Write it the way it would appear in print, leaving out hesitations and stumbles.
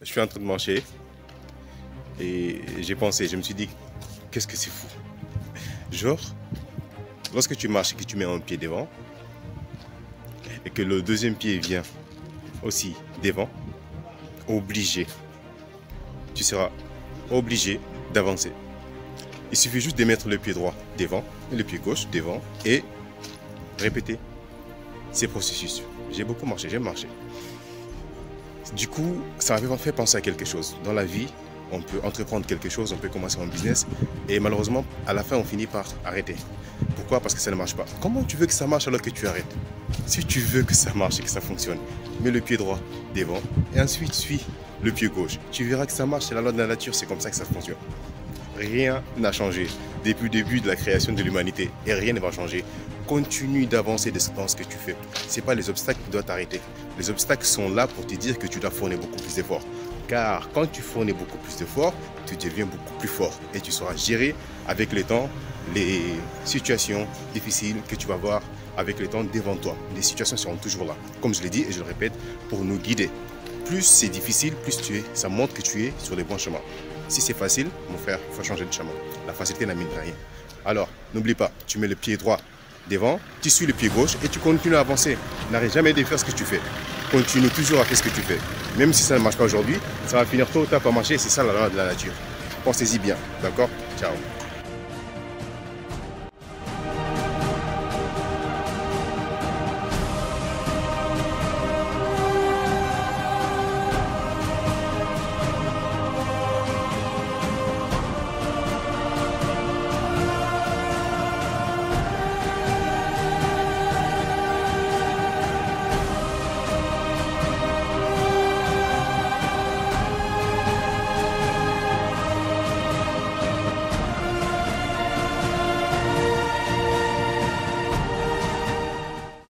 Je suis en train de marcher et j'ai pensé, je me suis dit, qu'est-ce que c'est fou. Genre, lorsque tu marches et que tu mets un pied devant et que le deuxième pied vient aussi devant, obligé, tu seras obligé d'avancer. Il suffit juste de mettre le pied droit devant et le pied gauche devant et répéter ces processus. J'ai beaucoup marché, j'aime marcher. Du coup, ça m'a fait penser à quelque chose. Dans la vie, on peut entreprendre quelque chose, on peut commencer un business et malheureusement, à la fin, on finit par arrêter. Pourquoi? Parce que ça ne marche pas. Comment tu veux que ça marche alors que tu arrêtes? Si tu veux que ça marche et que ça fonctionne, mets le pied droit devant et ensuite suis le pied gauche. Tu verras que ça marche, c'est la loi de la nature, c'est comme ça que ça fonctionne. Rien n'a changé depuis le début de la création de l'humanité et rien ne va changer. Continue d'avancer dans ce que tu fais. Ce n'est pas les obstacles qui doivent t'arrêter. Les obstacles sont là pour te dire que tu dois fournir beaucoup plus d'efforts. Car quand tu fournis beaucoup plus d'efforts, tu deviens beaucoup plus fort et tu sauras gérer avec le temps les situations difficiles que tu vas voir avec le temps devant toi. Les situations seront toujours là, comme je l'ai dit et je le répète, pour nous guider. Plus c'est difficile, plus ça montre que tu es sur les bons chemins. Si c'est facile, mon frère, il faut changer de chemin. La facilité n'amène rien. Alors, n'oublie pas, tu mets le pied droit devant, tu suis le pied gauche et tu continues à avancer. N'arrête jamais de faire ce que tu fais. Continue toujours à faire ce que tu fais. Même si ça ne marche pas aujourd'hui, ça va finir tôt ou tard par marcher. C'est ça la loi de la nature. Pensez-y bien, d'accord? Ciao.